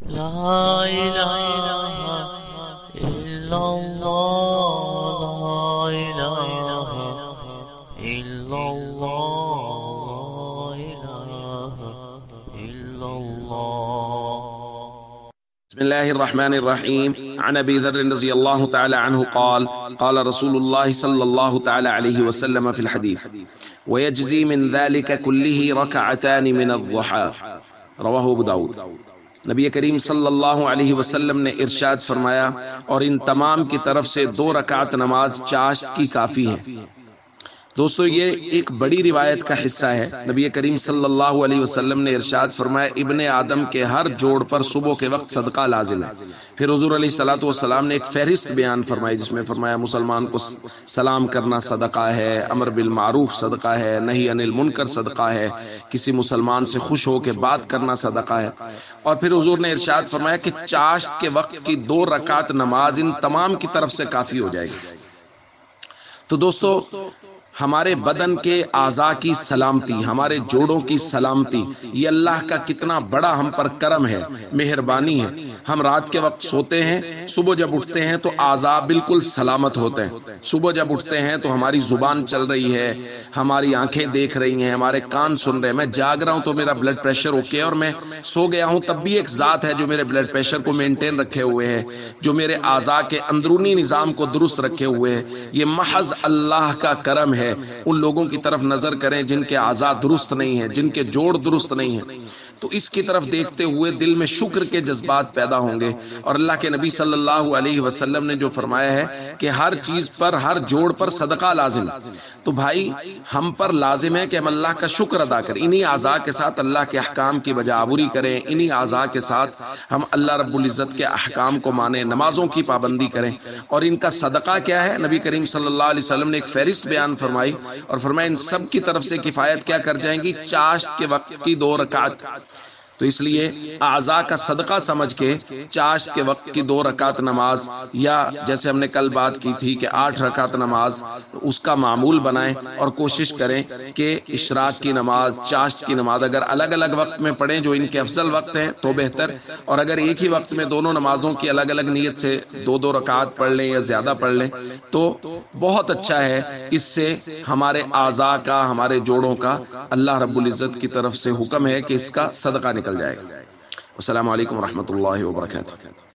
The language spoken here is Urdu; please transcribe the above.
لا إله إلا الله، لا إله إلا الله، لا إله إلا الله. بسم الله الرحمن الرحيم. عن أبي ذر رضي الله تعالى عنه قال قال رسول الله صلى الله تعالى عليه وسلم في الحديث: ويجزي من ذلك كله ركعتان من الضحى. رواہ ابو داؤد۔ نبی کریم صلی اللہ علیہ وسلم نے ارشاد فرمایا، اور ان تمام کی طرف سے 2 رکعت نماز چاشت کی کافی ہے۔ دوستو، یہ ایک بڑی روایت کا حصہ ہے۔ نبی کریم صلی اللہ علیہ وسلم نے ارشاد فرمایا، ابن آدم کے ہر جوڑ پر صبح کے وقت صدقہ لازم ہے۔ پھر حضور علیہ الصلوۃ والسلام نے ایک فہرست بیان فرمائی، جس میں فرمایا مسلمان کو سلام کرنا صدقہ ہے، امر بالمعروف صدقہ ہے، نہی عن المنکر صدقہ ہے، کسی مسلمان سے خوش ہو کے بات کرنا صدقہ ہے۔ اور پھر حضور نے ارشاد فرمایا کہ چاشت کے وقت کی 2 رکعت نماز ان تمام کی طرف سے کافی ہو جائے گی۔ تو دوستو، ہمارے بدن کے اعضاء کی سلامتی، ہمارے جوڑوں کی سلامتی، یہ اللہ کا کتنا بڑا ہم پر کرم ہے، مہربانی ہے۔ ہم رات کے وقت سوتے ہیں، صبح جب اٹھتے ہیں تو اعضاء بالکل سلامت ہوتے ہیں۔ صبح جب اٹھتے ہیں تو ہماری زبان چل رہی ہے، ہماری آنکھیں دیکھ رہی ہیں، ہمارے کان سن رہے ہیں۔ میں جاگ رہا ہوں تو میرا بلڈ پریشر اوکے، اور میں سو گیا ہوں تب بھی ایک ذات ہے جو میرے بلڈ پریشر کو مینٹین رکھے ہوئے ہے، جو میرے اعضاء کے اندرونی نظام کو درست رکھے ہوئے ہے۔ یہ محض اللہ کا کرم ہے۔ ان لوگوں کی طرف نظر کریں جن کے اعضاء درست نہیں ہیں، جن کے جوڑ درست نہیں ہیں، تو اس کی طرف دیکھتے ہوئے دل میں شکر کے جذبات پیدا ہوں گے۔ اور اللہ کے نبی صلی اللہ علیہ وسلم نے جو فرمایا ہے کہ ہر چیز پر، ہر جوڑ پر صدقہ لازم، تو بھائی ہم پر لازم ہے کہ ہم اللہ کا شکر ادا کریں، انہی اعضاء کے ساتھ اللہ کے احکام کی بجا آوری کریں، انہی اعضاء کے ساتھ ہم اللہ رب العزت کے احکام کو مانیں، نمازوں کی پابندی کریں۔ اور ان کا صدقہ کیا ہے؟ نبی کریم صلی اللہ علیہ وسلم نے ایک فہرست بیان فرمائی اور فرمایا ان سب کی طرف سے کفایت کیا کر جائیں گی؟ چاشت کے وقت کی 2 رکعت۔ تو اس لیے اعضاء کا صدقہ سمجھ کے چاشت کے وقت کی 2 رکعت نماز، یا جیسے ہم نے کل بات کی تھی کہ 8 رکعت نماز، اس کا معمول بنائیں اور کوشش کریں کہ اشراق کی نماز، چاشت کی نماز اگر الگ الگ وقت میں پڑھیں جو ان کے افضل وقت ہیں تو بہتر، اور اگر ایک ہی وقت میں دونوں نمازوں کی الگ الگ نیت سے 2 رکعت پڑھ لیں یا زیادہ پڑھ لیں تو بہت اچھا ہے۔ اس سے ہمارے اعضاء کا، ہمارے جوڑوں کا اللہ رب العزت کی طرف سے حکم ہے کہ اس کا صدقہ نکل جائے گا۔ السلام علیکم ورحمۃ اللہ وبرکاتہ۔